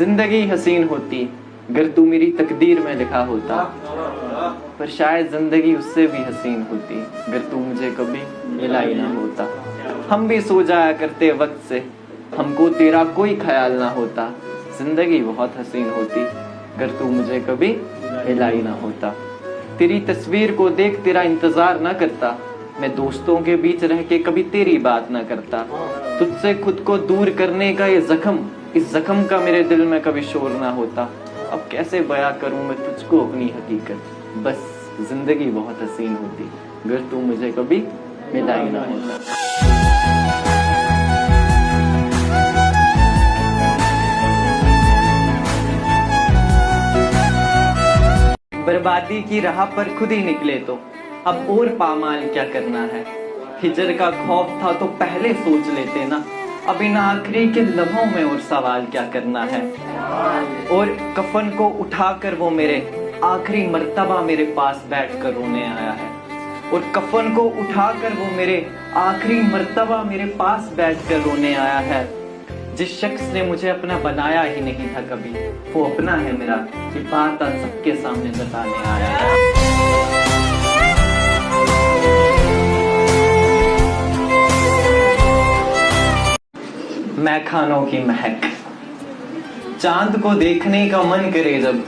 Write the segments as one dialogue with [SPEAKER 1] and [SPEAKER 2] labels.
[SPEAKER 1] जिंदगी हसीन होती अगर तू मेरी तकदीर में लिखा होता, पर शायद जिंदगी उससे भी हसीन होती अगर तू मुझे कभी मिला ही ना होता। हम भी सो जाया करते वक्त से, हमको तेरा कोई ख्याल ना होता। जिंदगी बहुत हसीन होती अगर तू मुझे कभी मिला ही ना होता। तेरी तस्वीर को देख तेरा इंतजार ना करता, मैं दोस्तों के बीच रह के कभी तेरी बात ना करता। तुझसे खुद को दूर करने का ये जख्म, इस जख्म का मेरे दिल में कभी शोर ना होता। अब कैसे बयां करूं मैं तुझको अपनी हकीकत, बस जिंदगी बहुत हसीन होती अगर तू मुझे कभी मिला ही ना होता। बर्बादी की राह पर खुद ही निकले तो अब और पामाल क्या करना है। हिजर का खौफ था तो पहले सोच लेते ना, अब इन आखिरी के लम्हों में और सवाल क्या करना है। और कफन को उठाकर वो मेरे आखिरी मर्तबा मेरे पास बैठ कर रोने आया है। और कफन को उठाकर वो मेरे आखिरी मर्तबा मेरे पास बैठ कर रोने आया है। जिस शख्स ने मुझे अपना बनाया ही नहीं था कभी, वो अपना है मेरा, ये बात आज सबके सामने बताने आया है। मैं खानों की महक, चांद को देखने का मन करे जब,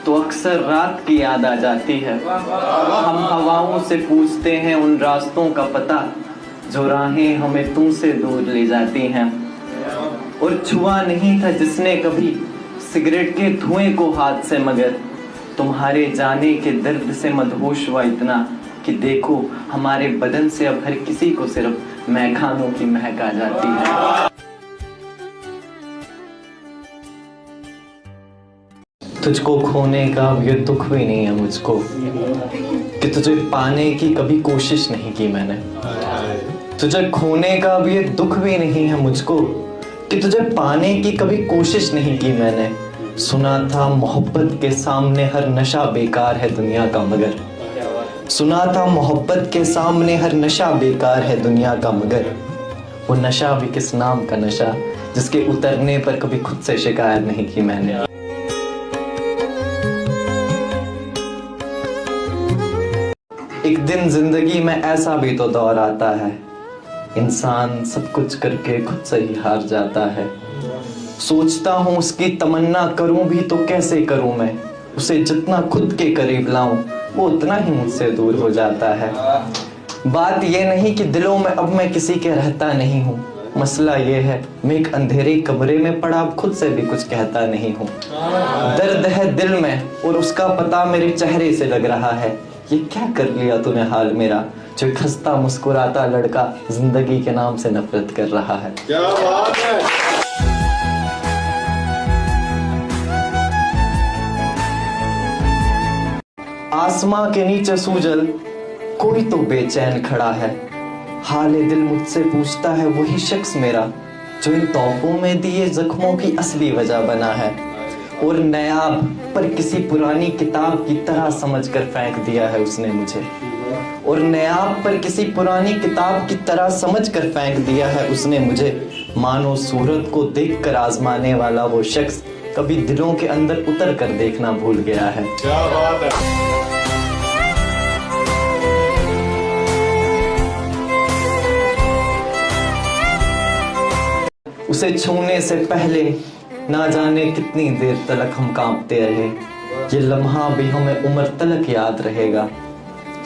[SPEAKER 1] तो अक्सर रात की याद आ जाती है। हम हवाओं से पूछते हैं उन रास्तों का पता, जो राहें हमें तुमसे दूर ले जाती हैं। और छुआ नहीं था जिसने कभी सिगरेट के धुएं को हाथ से, मगर तुम्हारे जाने के दर्द से मदहोश हुआ इतना कि देखो हमारे बदन से अब हर किसी को सिर्फ मैखानों की महक आ जाती है। तुझको खोने का अब ये दुख भी नहीं है मुझको कि तुझे पाने की कभी कोशिश नहीं की मैंने। तुझे खोने का अब ये दुख भी नहीं है मुझको कि तुझे पाने की कभी कोशिश नहीं की मैंने। सुना था मोहब्बत के सामने हर नशा बेकार है दुनिया का, मगर सुना था मोहब्बत के सामने हर नशा बेकार है दुनिया का, मगर वो नशा भी किस नाम का नशा जिसके उतरने पर कभी खुद से शिकायत नहीं की मैंने। एक दिन जिंदगी में ऐसा भी तो दौर आता है, इंसान सब कुछ करके खुद से ही हार जाता है। सोचता हूँ उसकी तमन्ना करूं भी तो कैसे करूं मैं, उसे जितना खुद के करीब लाऊं वो उतना ही मुझसे दूर हो जाता है। बात ये नहीं कि दिलों में अब मैं किसी के रहता नहीं हूँ, मसला ये है मैं एक अंधेरे कमरे में पड़ा खुद से भी कुछ कहता नहीं हूँ। दर्द है दिल में और उसका पता मेरे चेहरे से लग रहा है। ये क्या कर लिया तूने हाल मेरा, जो एक हंसता मुस्कुराता लड़का जिंदगी के नाम से नफरत कर रहा है।
[SPEAKER 2] क्या बात है।
[SPEAKER 1] आसमां के नीचे सूजल कोई तो बेचैन खड़ा है, हाले दिल मुझसे पूछता है वही शख्स मेरा, जो इन तोहफों में दिए जख्मों की असली वजह बना है। और नयाब पर किसी पुरानी किताब की तरह समझकर फेंक दिया है उसने मुझे। और नयाब पर किसी पुरानी किताब की तरह समझकर फेंक दिया है उसने मुझे। मानो सूरत को देखकर आजमाने वाला वो शख्स कभी दिलों के अंदर उतर कर देखना भूल गया है।
[SPEAKER 2] क्या बात है।
[SPEAKER 1] उसे छूने से पहले ना जाने कितनी देर तलक हम कांपते रहे, ये लम्हा भी हमें उम्र तलक याद रहेगा।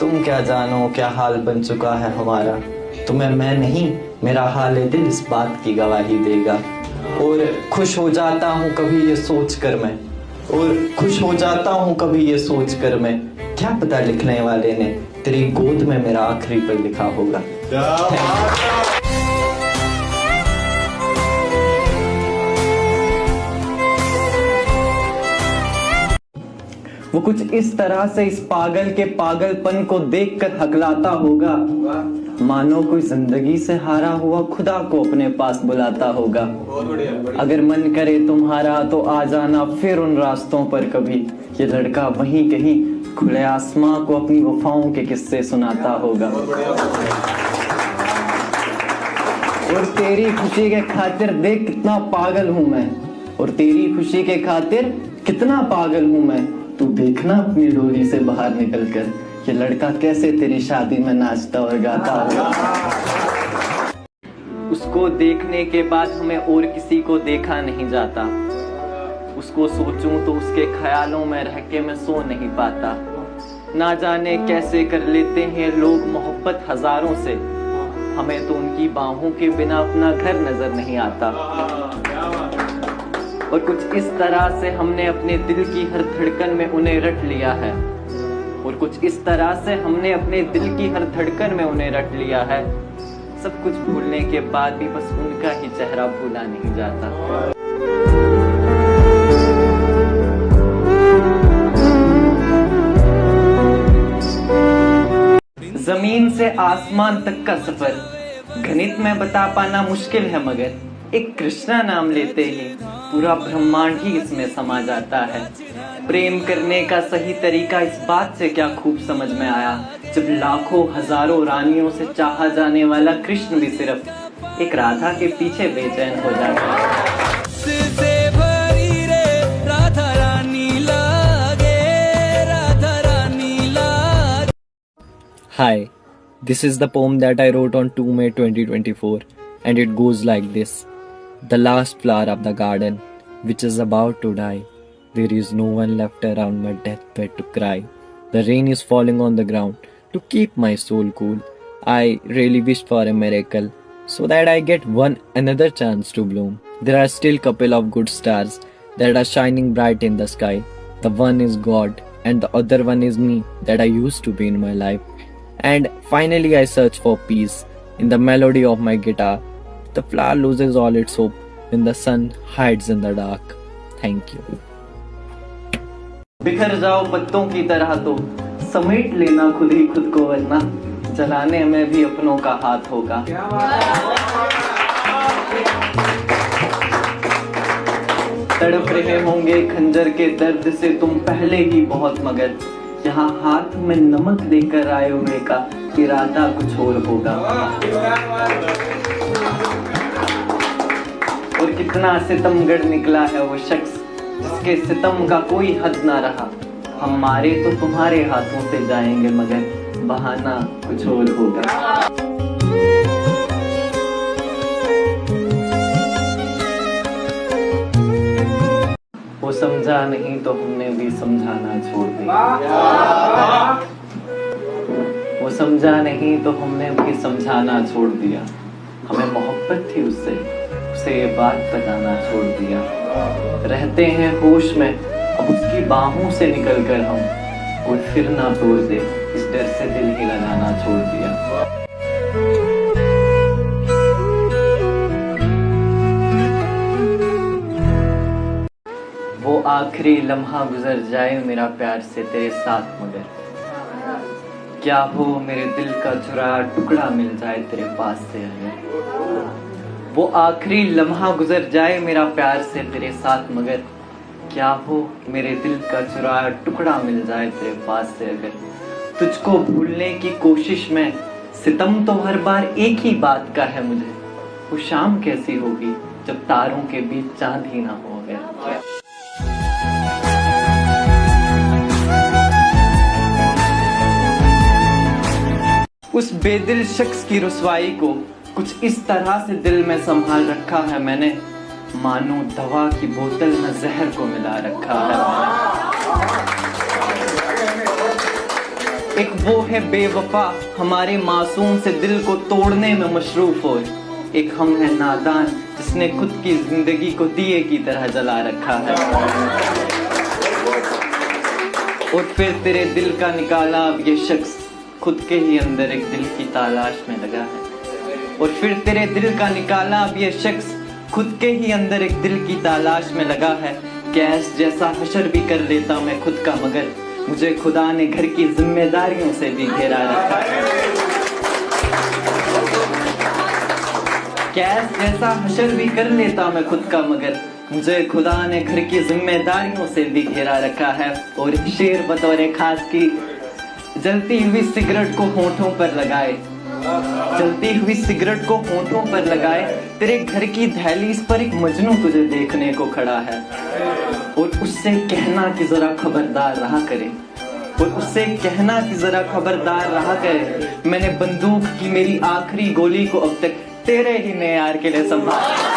[SPEAKER 1] तुम क्या जानो क्या हाल बन चुका है हमारा, तुम्हें मैं नहीं मेरा हाल दिल इस बात की गवाही देगा। और खुश हो जाता हूँ कभी ये सोच कर मैं, और खुश हो जाता हूँ कभी ये सोच कर मैं, क्या पता लिखने वाले ने तेरी गोद में मेरा आखिरी पल लिखा होगा। वो कुछ इस तरह से इस पागल के पागलपन को देखकर हकलाता होगा, मानो कोई जिंदगी से हारा हुआ खुदा को अपने पास बुलाता होगा। अगर मन करे तुम्हारा तो आ जाना फिर उन रास्तों पर कभी, ये लड़का वहीं कहीं खुले आसमां को अपनी वफाओं के किस्से सुनाता होगा। और तेरी खुशी के खातिर देख कितना पागल हूं मैं, और तेरी खुशी के खातिर कितना पागल हूँ मैं। तू देखना अपनी डोरी से बाहर निकल कर, ये लड़का कैसे तेरी शादी में नाचता और गाता होगा। उसको देखने के बाद हमें और किसी को देखा नहीं जाता। उसको सोचूं तो उसके ख्यालों में रह के मैं सो नहीं पाता। ना जाने कैसे कर लेते हैं लोग मोहब्बत हजारों से, हमें तो उनकी बाहों के बिना अपना घर नजर नहीं आता। और कुछ इस तरह से हमने अपने दिल की हर धड़कन में उन्हें रट लिया है। और कुछ इस तरह से हमने अपने दिल की हर धड़कन में उन्हें रट लिया है। सब कुछ भूलने के बाद भी बस उनका ही चेहरा भूला नहीं जाता। जमीन से आसमान तक का सफर गणित में बता पाना मुश्किल है, मगर एक कृष्णा नाम लेते ही पूरा ब्रह्मांड ही इसमें समा जाता है। प्रेम करने का सही तरीका इस बात से क्या खूब समझ में आया, जब लाखों हजारों रानियों से चाहा जाने वाला कृष्ण भी सिर्फ एक राधा के पीछे बेचैन हो जाता है।
[SPEAKER 3] Hi, this is the poem that I wrote on 2 May 2024, and it goes like this. The last flower of the garden, which is about to die. There is no one left around my deathbed to cry. The rain is falling on the ground to keep my soul cool. I really wish for a miracle so that I get another chance to bloom. There are still couple of good stars that are shining bright in the sky. The one is God and the other one is me that I used to be in my life. And finally I search for peace in the melody of my guitar. The flower loses all its hope when the sun hides in the dark. Thank you.
[SPEAKER 1] बिखर जाओ पत्तों की तरह तो समेट लेना खुद ही खुद को, वरना जलाने में भी अपनों का हाथ होगा। तड़प रहे होंगे खंजर के दर्द से तुम पहले ही बहुत, मगर यहाँ हाथ में नमक लेकर आए हुए का इरादा कुछ और होगा। और कितना सितमगढ़ निकला है वो शख्स जिसके सितम का कोई हद ना रहा। हम मारे तो तुम्हारे हाथों से जाएंगे, मगर बहाना कुछ और होगा। वो समझा नहीं तो हमने भी समझाना छोड़ दिया। वो समझा नहीं तो हमने भी समझाना छोड़ दिया। हमें मोहब्बत थी उससे, उसे ये बात बताना छोड़ दिया। रहते हैं होश में अब उसकी बाहों से निकलकर हम, और फिर ना तोड़ दे इस डर से दिल ही लगाना छोड़ दिया। वो आखिरी लम्हा गुजर जाए मेरा प्यार से तेरे साथ, मगर क्या हो मेरे दिल का चुराया टुकड़ा मिल जाए तेरे पास से अगर। वो आखिरी लम्हा गुजर जाए मेरा प्यार से तेरे साथ, मगर क्या हो मेरे दिल का चुराया टुकड़ा मिल जाए तेरे पास से अगर। तुझको भूलने की कोशिश में सितम तो हर बार एक ही बात का है मुझे, वो शाम कैसी होगी जब तारों के बीच चांद ही ना हो अगर। उस बेदिल शख्स की रुसवाई को कुछ इस तरह से दिल में संभाल रखा है मैंने, मानो दवा की बोतल में जहर को मिला रखा है। एक वो है बेवफा हमारे मासूम से दिल को तोड़ने में मशरूफ हो, एक हम है नादान जिसने खुद की जिंदगी को दिए की तरह जला रखा है। और फिर तेरे दिल का निकाला अब ये शख्स खुद के ही अंदर एक दिल की तलाश में लगा है। और फिर तेरे दिल का निकाला अब ये शख्स खुद के ही अंदर एक दिल की तलाश में लगा है। गैस जैसा हशर भी कर लेता मैं खुद का, मगर मुझे खुदा ने घर की जिम्मेदारियों से भी घेरा रखा है। गैस जैसा हशर भी कर लेता मैं खुद का, मगर मुझे खुदा ने घर की जिम्मेदारियों से भी घेरा रखा है। और शेर बतौर खास की जलती हुई सिगरेट को होठों पर लगाए, जलती हुई सिगरेट को होठों पर लगाए, तेरे घर की दहलीज पर एक मजनू तुझे देखने को खड़ा है, और उससे कहना कि जरा खबरदार रहा करे, और उससे कहना कि जरा खबरदार रहा करे, मैंने बंदूक की मेरी आखिरी गोली को अब तक तेरे ही मेयार के लिए संभाला।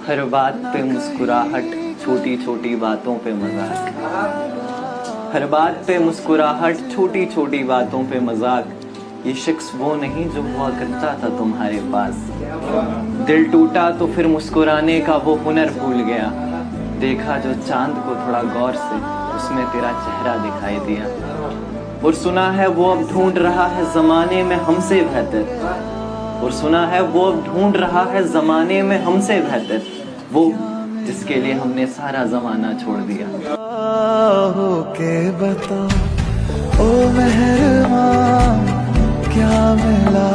[SPEAKER 1] हर बात पे मुस्कुराहट, छोटी छोटी बातों पे मजाक। हर बात पे मुस्कुराहट, छोटी छोटी बातों पे मजाक। ये शख्स वो नहीं जो हुआ करता था तुम्हारे पास। दिल टूटा तो फिर मुस्कुराने का वो हुनर भूल गया। देखा जो चांद को थोड़ा गौर से, उसमें तेरा चेहरा दिखाई दिया। और सुना है वो अब ढूंढ रहा है जमाने में हमसे बेहतर। और सुना है वो अब ढूंढ रहा है जमाने में हमसे बेहतर, वो जिसके लिए हमने सारा जमाना छोड़ दिया।
[SPEAKER 4] होके बता ओ मेहरबान, क्या मिला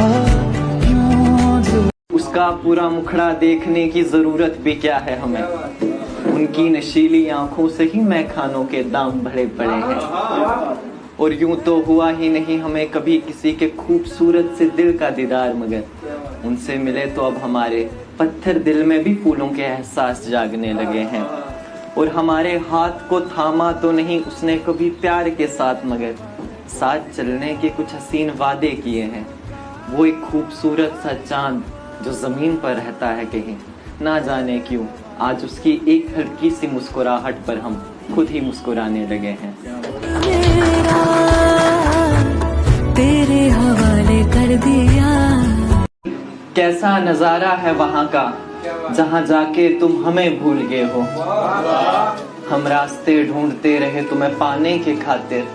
[SPEAKER 4] यूं जो।
[SPEAKER 1] उसका पूरा मुखड़ा देखने की जरूरत भी क्या है हमें। उनकी नशीली आंखों से ही मैखानों के दाम भरे पड़े हैं। और यूं तो हुआ ही नहीं हमें कभी किसी के खूबसूरत से दिल का दीदार, मगर उनसे मिले तो अब हमारे पत्थर दिल में भी फूलों के एहसास जागने लगे हैं। और हमारे हाथ को थामा तो नहीं उसने कभी प्यार के साथ, मगर साथ चलने के कुछ हसीन वादे किए हैं। वो एक खूबसूरत सा चांद जो जमीन पर रहता है कहीं, ना जाने क्यों आज उसकी एक हल्की सी मुस्कुराहट पर हम खुद ही मुस्कुराने लगे हैं।
[SPEAKER 5] तेरे हवाले कर दिया।
[SPEAKER 1] कैसा नजारा है वहाँ का जहाँ जाके तुम हमें भूल गए हो। हम रास्ते ढूंढते रहे तुम्हें पाने के खातिर,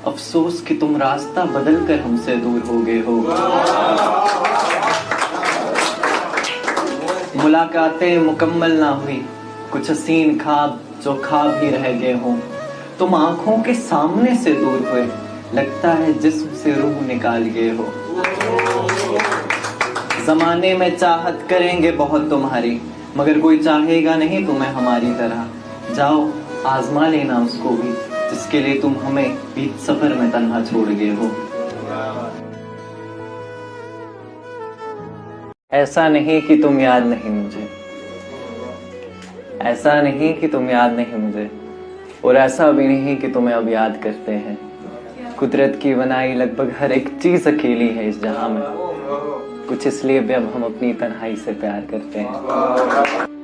[SPEAKER 1] अफसोस कि तुम रास्ता बदल कर हमसे दूर हो गए हो। मुलाकातें मुकम्मल ना हुई, कुछ हसीन ख्वाब जो ख्वाब ही रह गए हो। तुम आंखों के सामने से दूर हुए, लगता है जिस्म से रूह निकाल गए हो। जमाने में चाहत करेंगे बहुत तुम्हारी, मगर कोई चाहेगा नहीं तुम्हें हमारी तरह। जाओ आजमा लेना उसको भी, जिसके लिए तुम हमें बीच सफर में तन्हा छोड़ गए हो। ऐसा नहीं कि तुम याद नहीं मुझे, ऐसा नहीं कि तुम याद नहीं मुझे, और ऐसा भी नहीं कि तुम्हें अब याद करते हैं। कुदरत की बनाई लगभग हर एक चीज अकेली है इस जहां में, कुछ इसलिए भी अब हम अपनी तन्हाई से प्यार करते हैं।